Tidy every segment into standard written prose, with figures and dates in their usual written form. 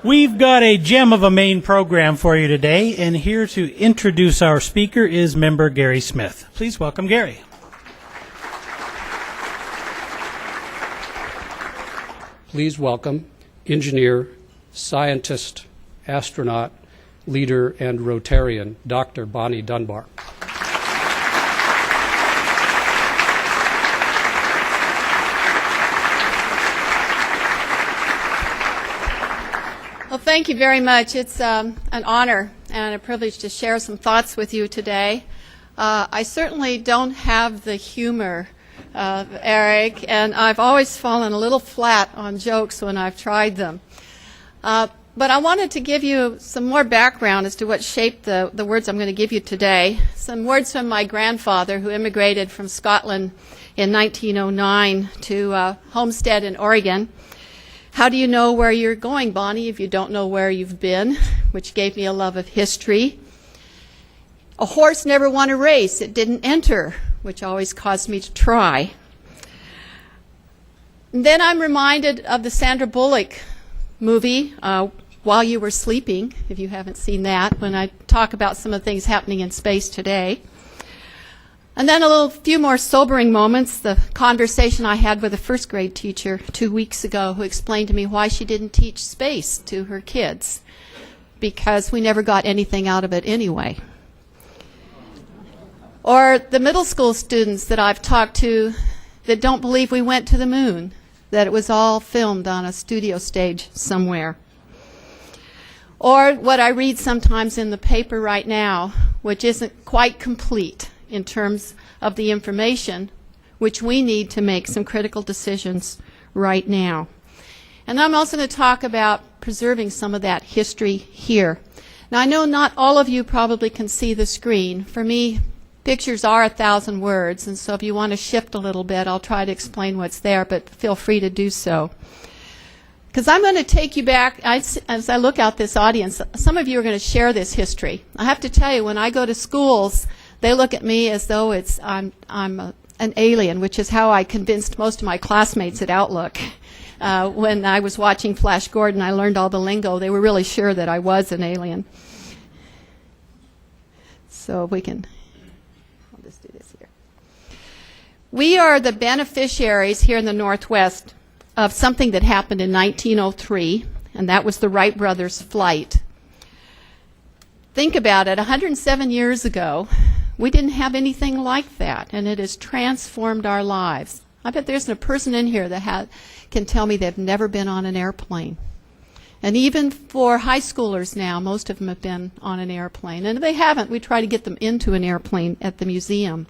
We've got a gem of a main program for you today, and here to introduce our speaker is member Gary Smith. Please welcome Gary. Please welcome engineer, scientist, astronaut, leader, and Rotarian, Dr. Bonnie Dunbar. Well, thank you very much. It's an honor and a privilege to share some thoughts with you today. I certainly don't have the humor of Eric, and I've always fallen a little flat on jokes when I've tried them. But I wanted to give you some more background as to what shaped the words I'm going to give you today. Some words from my grandfather, who immigrated from Scotland in 1909 to Homestead in Oregon. How do you know where you're going, Bonnie, if you don't know where you've been? Which gave me a love of history. A horse never won a race. It didn't enter, which always caused me to try. And then I'm reminded of the Sandra Bullock movie, While You Were Sleeping, if you haven't seen that, when I talk about some of the things happening in space today. And then a few more sobering moments, the conversation I had with a first grade teacher 2 weeks ago who explained to me why she didn't teach space to her kids, because we never got anything out of it anyway. Or the middle school students that I've talked to that don't believe we went to the moon, that it was all filmed on a studio stage somewhere. Or what I read sometimes in the paper right now, which isn't quite complete in terms of the information which we need to make some critical decisions right now. And I'm also going to talk about preserving some of that history here. Now, I know not all of you probably can see the screen. For me, pictures are 1,000 words, and so if you want to shift a little bit, I'll try to explain what's there, but feel free to do so. Because I'm going to take you back, as I look out this audience, some of you are going to share this history. I have to tell you, when I go to schools, they look at me as though I'm an alien, which is how I convinced most of my classmates at Outlook. When I was watching Flash Gordon, I learned all the lingo. They were really sure that I was an alien. So if we can, I'll just do this here. We are the beneficiaries here in the Northwest of something that happened in 1903, and that was the Wright brothers' flight. Think about it, 107 years ago, we didn't have anything like that, and it has transformed our lives. I bet there's a person in here that can tell me they've never been on an airplane. And even for high schoolers now, most of them have been on an airplane. And if they haven't, we try to get them into an airplane at the museum.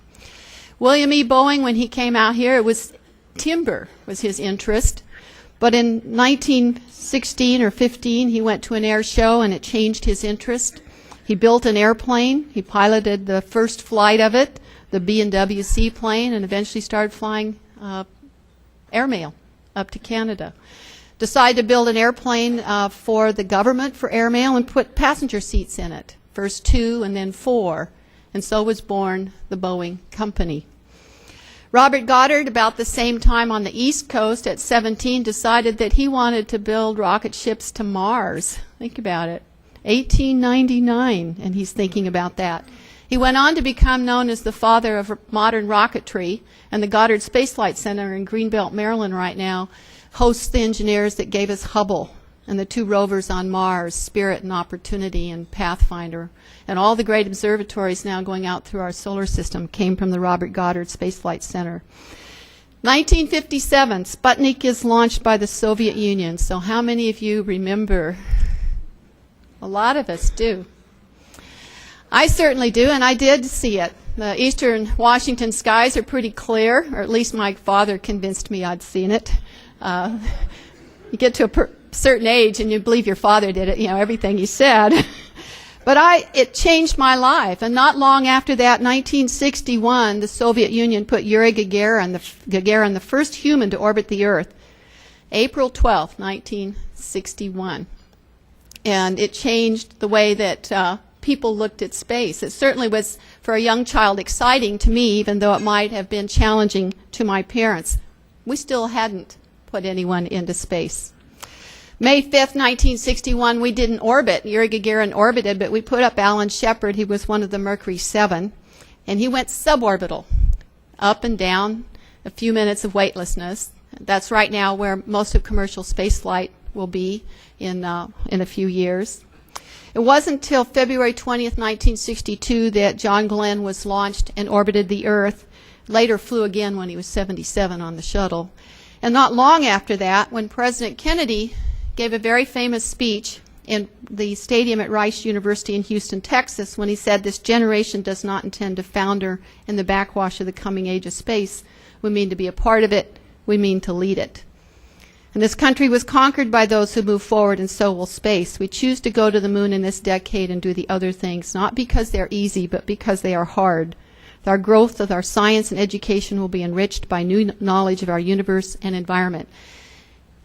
William E. Boeing, when he came out here, it was timber was his interest. But in 1916 or 15, he went to an air show, and it changed his interest. He built an airplane. He piloted the first flight of it, the B&W seaplane, and eventually started flying airmail up to Canada. Decided to build an airplane for the government for airmail and put passenger seats in it, first 2 and then 4. And so was born the Boeing Company. Robert Goddard, about the same time on the East Coast at 17, decided that he wanted to build rocket ships to Mars. Think about it. 1899, and he's thinking about that. He went on to become known as the father of modern rocketry, and the Goddard Space Flight Center in Greenbelt, Maryland right now hosts the engineers that gave us Hubble and the 2 rovers on Mars, Spirit and Opportunity and Pathfinder. And all the great observatories now going out through our solar system came from the Robert Goddard Space Flight Center. 1957, Sputnik is launched by the Soviet Union. So how many of you remember? A lot of us do. I certainly do, and I did see it. The eastern Washington skies are pretty clear, or at least my father convinced me I'd seen it. You get to a certain age and you believe your father did it, everything he said. But it changed my life. And not long after that, 1961, the Soviet Union put Yuri Gagarin, the first human to orbit the Earth, April 12th, 1961. And it changed the way that people looked at space. It certainly was, for a young child, exciting to me, even though it might have been challenging to my parents. We still hadn't put anyone into space. May 5th, 1961, we didn't orbit. Yuri Gagarin orbited, but we put up Alan Shepard. He was one of the Mercury 7, and he went suborbital, up and down, a few minutes of weightlessness. That's right now where most of commercial spaceflight will be in a few years. It wasn't until February 20th, 1962 that John Glenn was launched and orbited the Earth. Later flew again when he was 77 on the shuttle. And not long after that, when President Kennedy gave a very famous speech in the stadium at Rice University in Houston, Texas, when he said, "This generation does not intend to founder in the backwash of the coming age of space. We mean to be a part of it. We mean to lead it." And this country was conquered by those who move forward, and so will space. We choose to go to the moon in this decade and do the other things, not because they're easy, but because they are hard. Our growth of our science and education will be enriched by new knowledge of our universe and environment.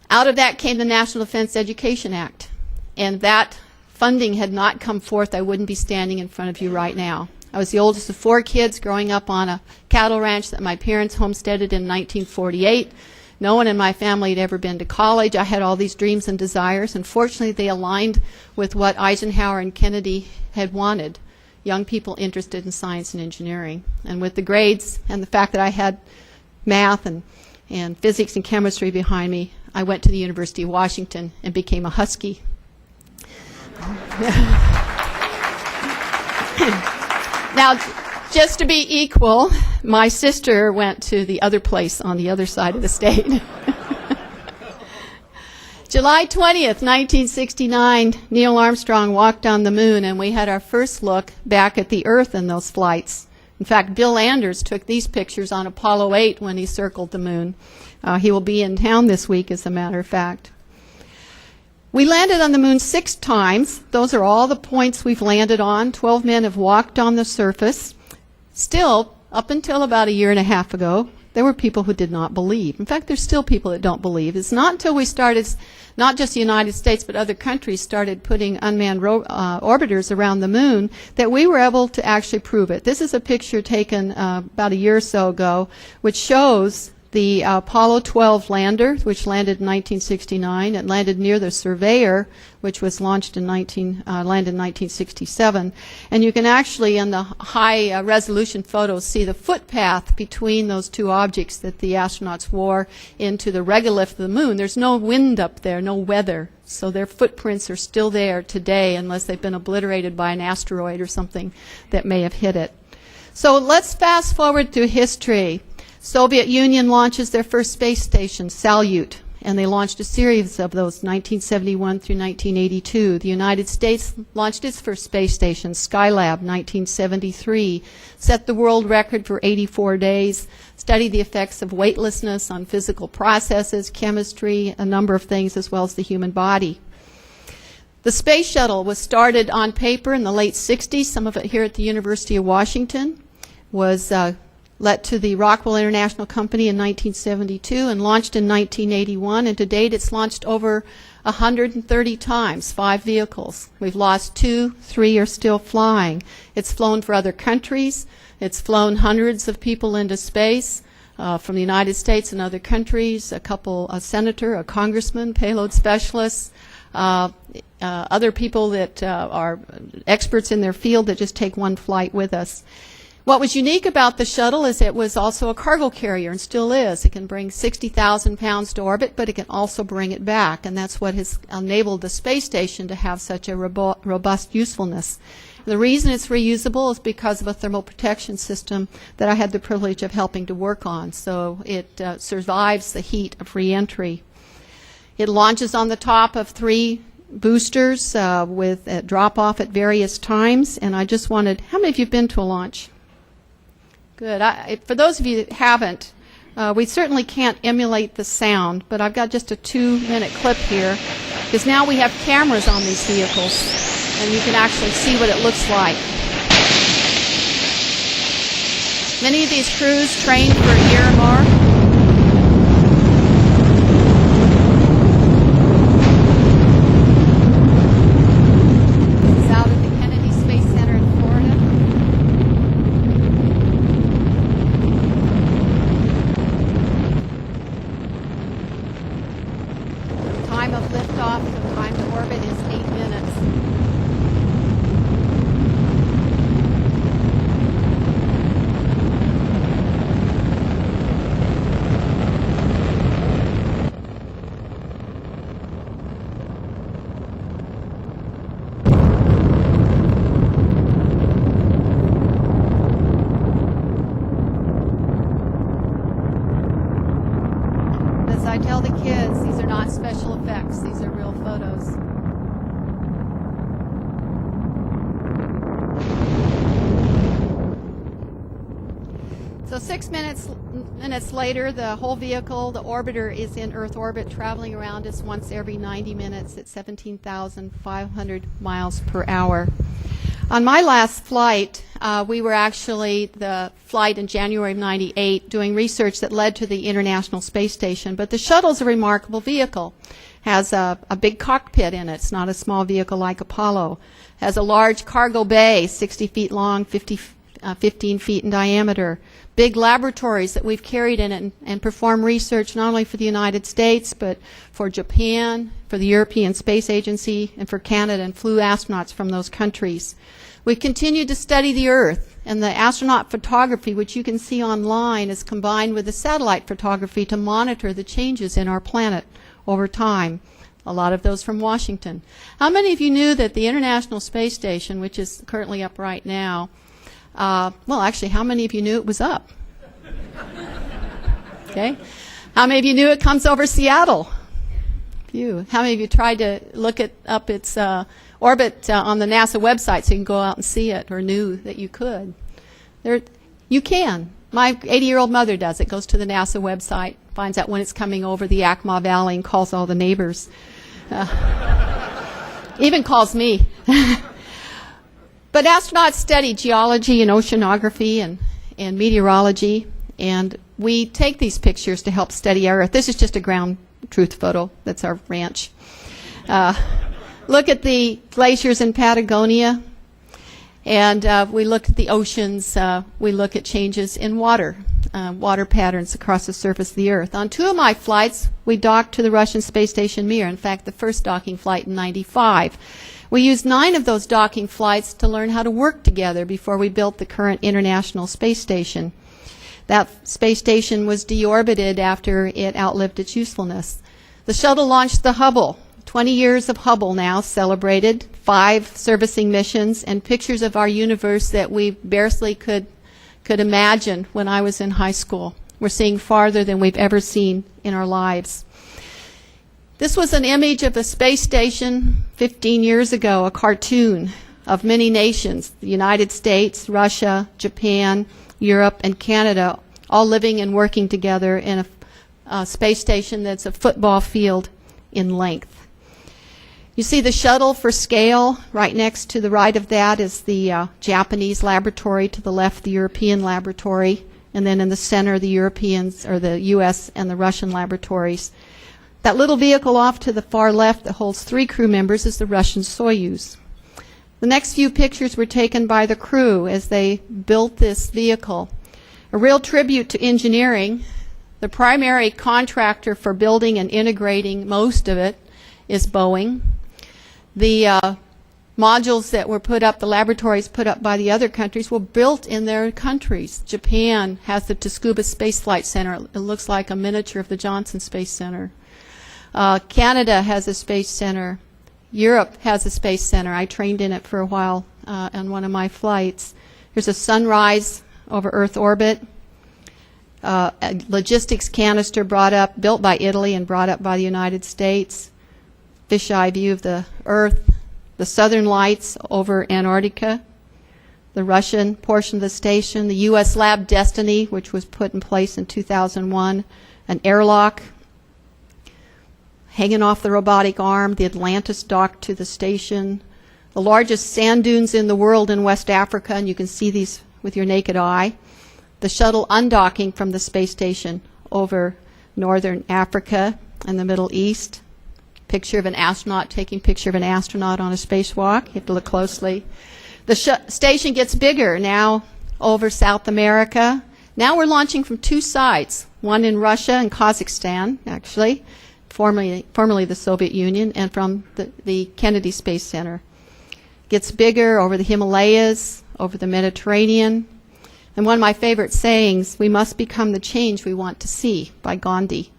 Out of that came the National Defense Education Act. And that funding had not come forth, I wouldn't be standing in front of you right now. I was the oldest of 4 kids growing up on a cattle ranch that my parents homesteaded in 1948. No one in my family had ever been to college. I had all these dreams and desires, and fortunately they aligned with what Eisenhower and Kennedy had wanted, young people interested in science and engineering. And with the grades and the fact that I had math and physics and chemistry behind me, I went to the University of Washington and became a Husky. Now, just to be equal, my sister went to the other place on the other side of the state. July 20th, 1969, Neil Armstrong walked on the moon, and we had our first look back at the Earth in those flights. In fact, Bill Anders took these pictures on Apollo 8 when he circled the moon. He will be in town this week, as a matter of fact. We landed on the moon 6 times. Those are all the points we've landed on. 12 men have walked on the surface. Still, up until about a year and a half ago, there were people who did not believe. In fact, there's still people that don't believe. It's not until we started, not just the United States, but other countries started putting unmanned orbiters around the moon, that we were able to actually prove it. This is a picture taken about a year or so ago, which shows the Apollo 12 lander, which landed in 1969. It landed near the Surveyor, which was launched in landed in 1967. And you can actually, in the high resolution photos, see the footpath between those two objects that the astronauts wore into the regolith of the moon. There's no wind up there, no weather. So their footprints are still there today, unless they've been obliterated by an asteroid or something that may have hit it. So let's fast forward through history. Soviet Union launches their first space station, Salyut, and they launched a series of those, 1971 through 1982. The United States launched its first space station, Skylab, 1973, set the world record for 84 days, studied the effects of weightlessness on physical processes, chemistry, a number of things, as well as the human body. The space shuttle was started on paper in the late 60s, some of it here at the University of Washington, was let to the Rockwell International Company in 1972 and launched in 1981, and to date it's launched over 130 times, 5 vehicles. We've lost 2, 3 are still flying. It's flown for other countries. It's flown hundreds of people into space from the United States and other countries, a senator, a congressman, payload specialists, other people that are experts in their field that just take one flight with us. What was unique about the shuttle is it was also a cargo carrier, and still is. It can bring 60,000 pounds to orbit, but it can also bring it back, and that's what has enabled the space station to have such a robust usefulness. The reason it's reusable is because of a thermal protection system that I had the privilege of helping to work on, so it survives the heat of re-entry. It launches on the top of 3 boosters with a drop-off at various times, and I just wanted, how many of you have been to a launch? Good. For those of you that haven't, we certainly can't emulate the sound, but I've got just a 2-minute clip here, because now we have cameras on these vehicles, and you can actually see what it looks like. Many of these crews trained for a year or more. Time of liftoff science. These are not special effects. These are real photos. So 6 minutes later, the whole vehicle, the orbiter, is in Earth orbit, traveling around us once every 90 minutes at 17,500 miles per hour. On my last flight, we were actually the flight in January of '98 doing research that led to the International Space Station. But the shuttle's a remarkable vehicle. Has a big cockpit in it. It's not a small vehicle like Apollo. Has a large cargo bay, 60 feet long, 15 feet in diameter. Big laboratories that we've carried in it and perform research not only for the United States, but for Japan, for the European Space Agency, and for Canada, and flew astronauts from those countries. We've continued to study the Earth, and the astronaut photography, which you can see online, is combined with the satellite photography to monitor the changes in our planet over time. A lot of those from Washington. How many of you knew that the International Space Station, which is currently up right now, well, actually, how many of you knew it was up? Okay. How many of you knew it comes over Seattle? Few. How many of you tried to look up its orbit on the NASA website so you can go out and see it, or knew that you could? You can. My 80-year-old mother does it. Goes to the NASA website, finds out when it's coming over the Yakima Valley, and calls all the neighbors. Even calls me. But astronauts study geology and oceanography and meteorology, and we take these pictures to help study our Earth. This is just a ground truth photo. That's our ranch. Look at the glaciers in Patagonia, and we look at the oceans. We look at changes in water patterns across the surface of the Earth. On 2 of my flights, we docked to the Russian space station Mir. In fact, the first docking flight in '95. We used 9 of those docking flights to learn how to work together before we built the current International Space Station. That space station was deorbited after it outlived its usefulness. The shuttle launched the Hubble. 20 years of Hubble now celebrated, 5 servicing missions, and pictures of our universe that we barely could imagine when I was in high school. We're seeing farther than we've ever seen in our lives. This was an image of a space station 15 years ago, a cartoon of many nations, the United States, Russia, Japan, Europe, and Canada, all living and working together in a space station that's a football field in length. You see the shuttle for scale. Right next to the right of that is the Japanese laboratory, to the left the European laboratory, and then in the center the Europeans, or the U.S. and the Russian laboratories. That little vehicle off to the far left that holds 3 crew members is the Russian Soyuz. The next few pictures were taken by the crew as they built this vehicle. A real tribute to engineering. The primary contractor for building and integrating most of it is Boeing. The modules that were put up, the laboratories put up by the other countries, were built in their countries. Japan has the Tsukuba Space Flight Center. It looks like a miniature of the Johnson Space Center. Canada has a space center. Europe has a space center. I trained in it for a while on one of my flights. There's a sunrise over Earth orbit. A logistics canister built by Italy and brought up by the United States. Fisheye view of the Earth. The southern lights over Antarctica. The Russian portion of the station. The U.S. lab Destiny, which was put in place in 2001. An airlock hanging off the robotic arm. The Atlantis docked to the station. The largest sand dunes in the world in West Africa, and you can see these with your naked eye. The shuttle undocking from the space station over northern Africa and the Middle East. Picture of an astronaut taking picture of an astronaut on a spacewalk. You have to look closely. The station gets bigger now over South America. Now we're launching from 2 sites, one in Russia and Kazakhstan, actually, formerly the Soviet Union, and from the Kennedy Space Center. Gets bigger over the Himalayas, over the Mediterranean. And one of my favorite sayings, we must become the change we want to see, by Gandhi.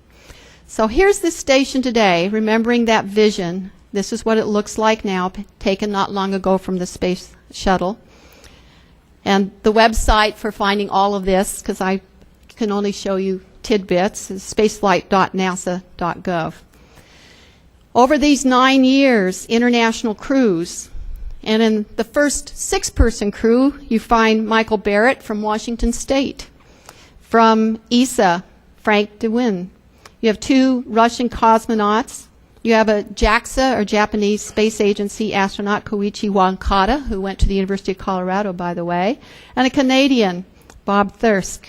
So here's this station today, remembering that vision. This is what it looks like now, taken not long ago from the space shuttle. And the website for finding all of this, because I can only show you tidbits, is spaceflight.nasa.gov. Over these 9 years, international crews, and in the first 6-person crew, you find Michael Barrett from Washington State. From ESA, Frank DeWin. You have 2 Russian cosmonauts. You have a JAXA, or Japanese Space Agency astronaut, Koichi Wakata, who went to the University of Colorado, by the way, and a Canadian, Bob Thirsk.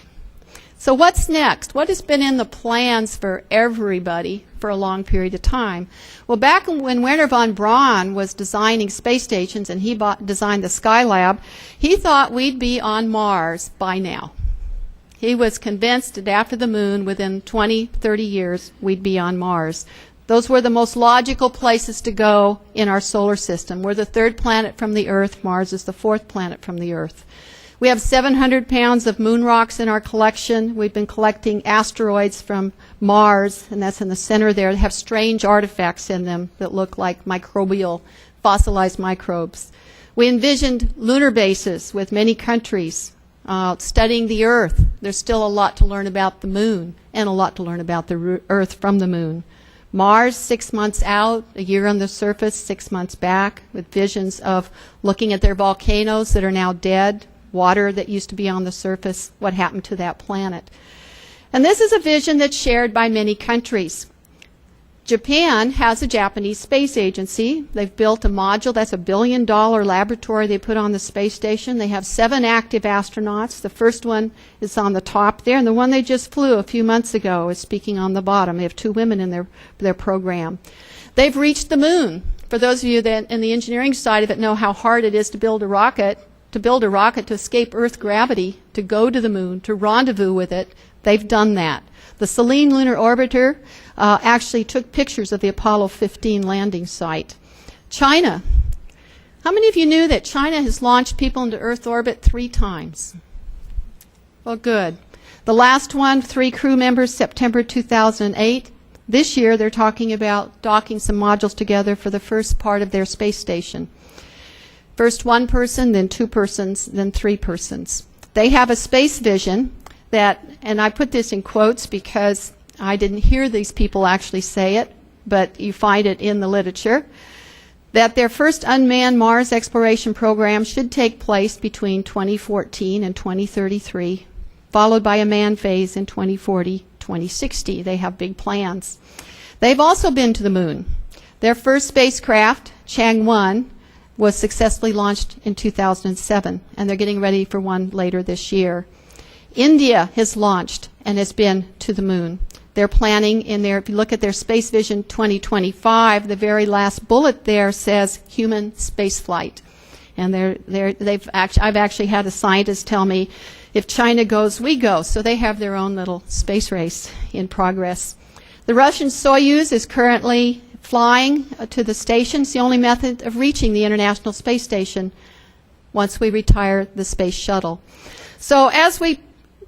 So what's next? What has been in the plans for everybody for a long period of time? Well, back when Wernher von Braun was designing space stations and he designed the Skylab, he thought we'd be on Mars by now. He was convinced that after the moon, within 20, 30 years, we'd be on Mars. Those were the most logical places to go in our solar system. We're the 3rd planet from the Earth. Mars is the 4th planet from the Earth. We have 700 pounds of moon rocks in our collection. We've been collecting asteroids from Mars, and that's in the center there. They have strange artifacts in them that look like microbial, fossilized microbes. We envisioned lunar bases with many countries studying the Earth. There's still a lot to learn about the moon and a lot to learn about the Earth from the moon. Mars, 6 months out, a year on the surface, 6 months back, with visions of looking at their volcanoes that are now dead, water that used to be on the surface, what happened to that planet. And this is a vision that's shared by many countries. Japan has a Japanese space agency. They've built a module. That's $1 billion laboratory they put on the space station. They have 7 active astronauts. The first one is on the top there, and the one they just flew a few months ago is speaking on the bottom. They have 2 women in their program. They've reached the moon. For those of you that in the engineering side of it know how hard it is to build a rocket to escape Earth gravity, to go to the moon, to rendezvous with it, they've done that. The Selene Lunar Orbiter actually took pictures of the Apollo 15 landing site. China. How many of you knew that China has launched people into Earth orbit 3 times? Well, good. The last one, 3 crew members, September 2008. This year, they're talking about docking some modules together for the first part of their space station. First 1 person, then 2 persons, then 3 persons. They have a space vision that, and I put this in quotes because I didn't hear these people actually say it, but you find it in the literature, that their first unmanned Mars exploration program should take place between 2014 and 2033, followed by a manned phase in 2040, 2060. They have big plans. They've also been to the moon. Their first spacecraft, Chang'e, was successfully launched in 2007, and they're getting ready for one later this year. India has launched and has been to the moon. They're planning in their, if you look at their Space Vision 2025, the very last bullet there says human spaceflight. And I've actually had a scientist tell me, if China goes, we go. So they have their own little space race in progress. The Russian Soyuz is currently flying to the station. It's the only method of reaching the International Space Station once we retire the space shuttle. So as we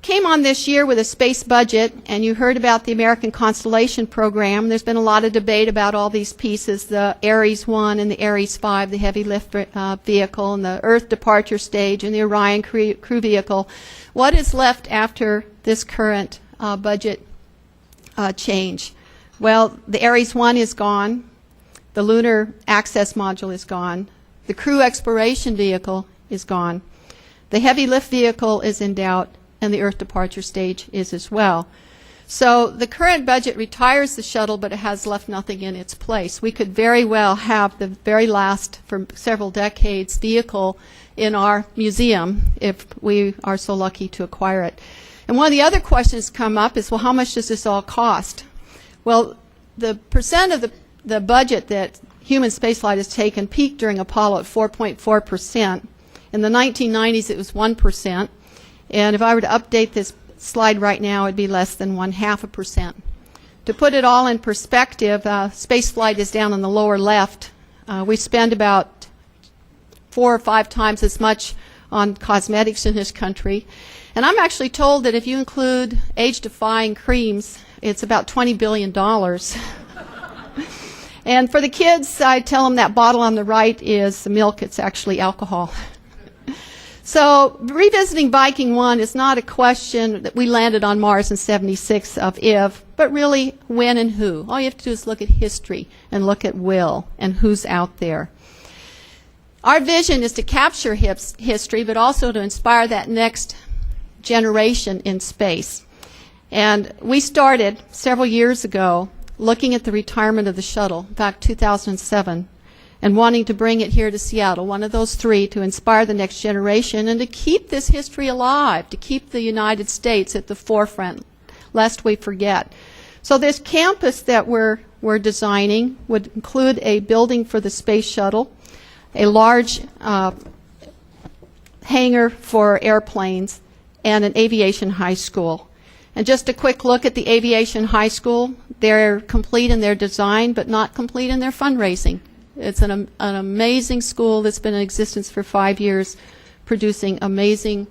came on this year with a space budget, and you heard about the American Constellation program, there's been a lot of debate about all these pieces, the Ares 1 and the Ares 5, the heavy lift vehicle, and the Earth departure stage, and the Orion crew vehicle. What is left after this current budget change? Well, the Ares 1 is gone. The Lunar Access Module is gone. The Crew Exploration Vehicle is gone. The Heavy Lift Vehicle is in doubt, and the Earth Departure Stage is as well. So the current budget retires the shuttle, but it has left nothing in its place. We could very well have the very last, for several decades, vehicle in our museum if we are so lucky to acquire it. And one of the other questions come up is, well, how much does this all cost? Well, the percent of the budget that human spaceflight has taken peaked during Apollo at 4.4%. In the 1990s, it was 1%. And if I were to update this slide right now, it would be less than 0.5%. To put it all in perspective, spaceflight is down on the lower left. We spend about 4 or 5 times as much on cosmetics in this country. And I'm actually told that if you include age-defying creams, it's about $20 billion. And for the kids, I tell them that bottle on the right is milk. It's actually alcohol. So revisiting Viking 1 is not a question that we landed on Mars in 76 of if, but really when and who. All you have to do is look at history and look at will and who's out there. Our vision is to capture history, but also to inspire that next generation in space. And we started several years ago looking at the retirement of the shuttle, in fact 2007, and wanting to bring it here to Seattle, one of those three, to inspire the next generation and to keep this history alive, to keep the United States at the forefront, lest we forget. So this campus that we're designing would include a building for the space shuttle, a large hangar for airplanes, and an aviation high school. And just a quick look at the aviation high school. They're complete in their design, but not complete in their fundraising. It's an amazing school that's been in existence for 5 years, producing amazing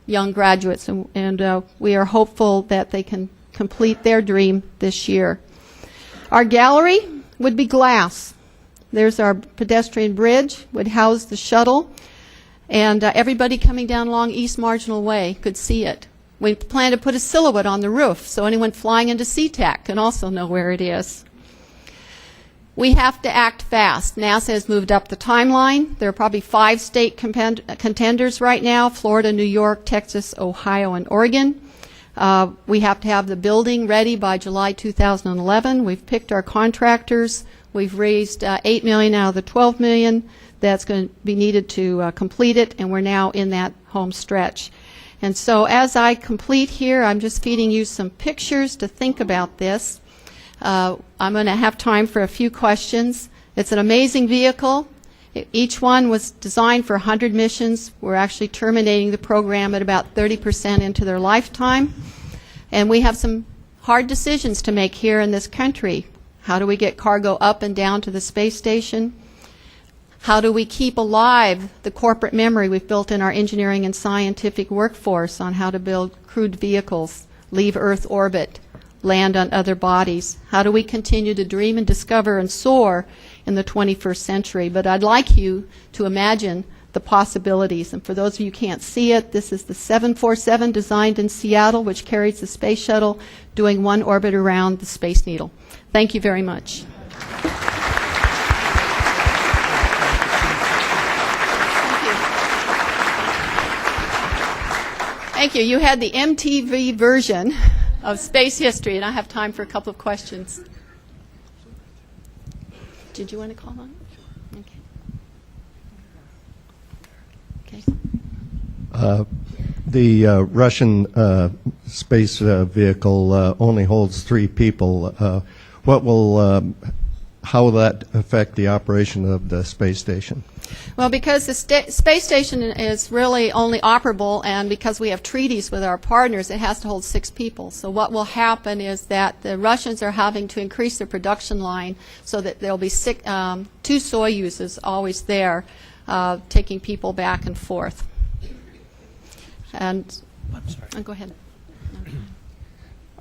young graduates, and we are hopeful that they can complete their dream this year. Our gallery would be glass. There's our pedestrian bridge, would house the shuttle, and everybody coming down along East Marginal Way could see it. We plan to put a silhouette on the roof so anyone flying into SeaTac can also know where it is. We have to act fast. NASA has moved up the timeline. There are probably 5 state contenders right now: Florida, New York, Texas, Ohio, and Oregon. We have to have the building ready by July 2011. We've picked our contractors. We've raised $8 million out of the $12 million that's going to be needed to complete it, and we're now in that home stretch. And so as I complete here, I'm just feeding you some pictures to think about this. I'm going to have time for a few questions. It's an amazing vehicle. Each one was designed for 100 missions. We're actually terminating the program at about 30% into their lifetime. And we have some hard decisions to make here in this country. How do we get cargo up and down to the space station? How do we keep alive the corporate memory we've built in our engineering and scientific workforce on how to build crewed vehicles, leave Earth orbit, land on other bodies? How do we continue to dream and discover and soar in the 21st century? But I'd like you to imagine the possibilities. And for those of you who can't see it, this is the 747 designed in Seattle, which carries the space shuttle doing 1 orbit around the Space Needle. Thank you very much. Thank you. You had the MTV version of space history, and I have time for a couple of questions. Did you want to call on it? Okay. The Russian space vehicle only holds 3 people. How will that affect the operation of the space station? Well, because the space station is really only operable, and because we have treaties with our partners, it has to hold 6 people. So what will happen is that the Russians are having to increase their production line so that there will be 2 Soyuzes always there, taking people back and forth. And I'm sorry. go ahead.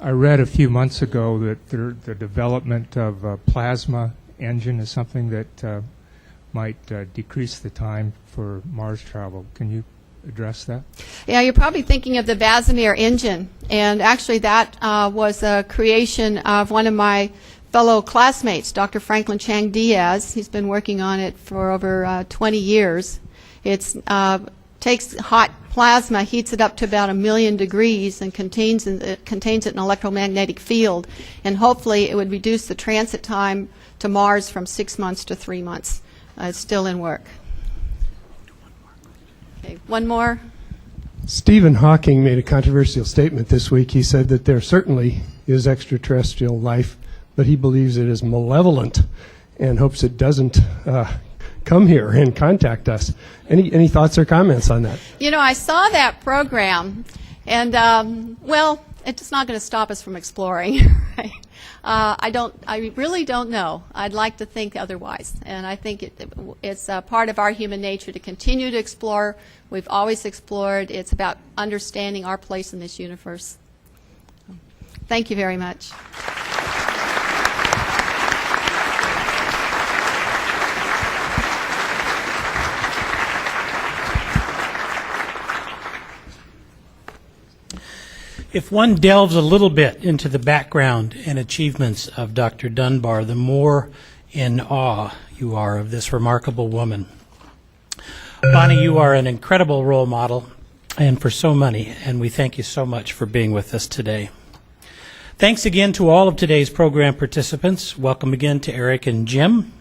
I read a few months ago that the development of a plasma engine is something that might decrease the time for Mars travel. Can you address that? Yeah, you're probably thinking of the Vasimir engine, and actually that was a creation of one of my fellow classmates, Dr. Franklin Chang Diaz. He's been working on it for over 20 years. It takes hot plasma, heats it up to about 1,000,000 degrees, and contains it in an electromagnetic field, and hopefully it would reduce the transit time to Mars from 6 months to 3 months. It's still in work. Okay, one more. Stephen Hawking made a controversial statement this week. He said that there certainly is extraterrestrial life, but he believes it is malevolent and hopes it doesn't come here and contact us. Any thoughts or comments on that? You know, I saw that program, and well, it's not going to stop us from exploring. Right? I really don't know. I'd like to think otherwise, and I think it's part of our human nature to continue to explore. We've always explored. It's about understanding our place in this universe. Thank you very much. If one delves a little bit into the background and achievements of Dr. Dunbar, the more in awe you are of this remarkable woman. Bonnie, you are an incredible role model and for so many, and we thank you so much for being with us today. Thanks again to all of today's program participants. Welcome again to Eric and Jim.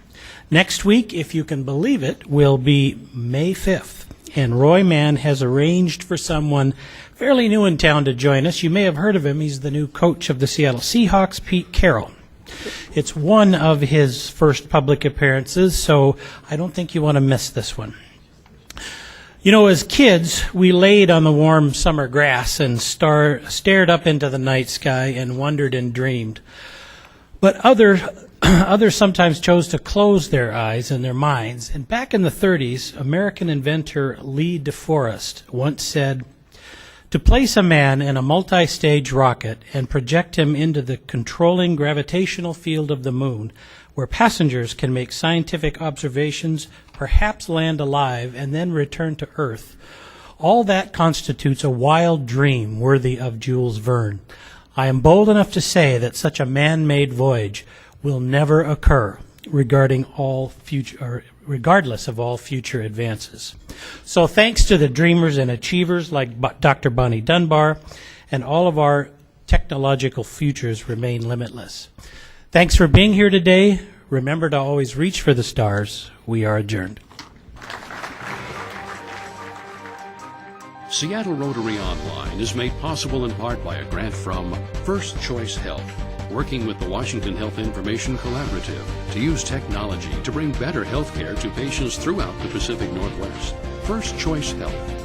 Next week, if you can believe it, will be May 5th, and Roy Mann has arranged for someone fairly new in town to join us. You may have heard of him. He's the new coach of the Seattle Seahawks, Pete Carroll. It's one of his first public appearances, so I don't think you want to miss this one. You know, as kids, we laid on the warm summer grass and stared up into the night sky and wondered and dreamed. But others sometimes chose to close their eyes and their minds. And back in the 30s, American inventor Lee DeForest once said, "To place a man in a multi-stage rocket and project him into the controlling gravitational field of the moon, where passengers can make scientific observations, perhaps land alive, and then return to Earth, all that constitutes a wild dream worthy of Jules Verne. I am bold enough to say that such a man-made voyage will never occur, regardless of all future advances." So thanks to the dreamers and achievers like Dr. Bonnie Dunbar, and all of our technological futures remain limitless. Thanks for being here today. Remember to always reach for the stars. We are adjourned. Seattle Rotary Online is made possible in part by a grant from First Choice Health, working with the Washington Health Information Collaborative to use technology to bring better health care to patients throughout the Pacific Northwest. First Choice Health.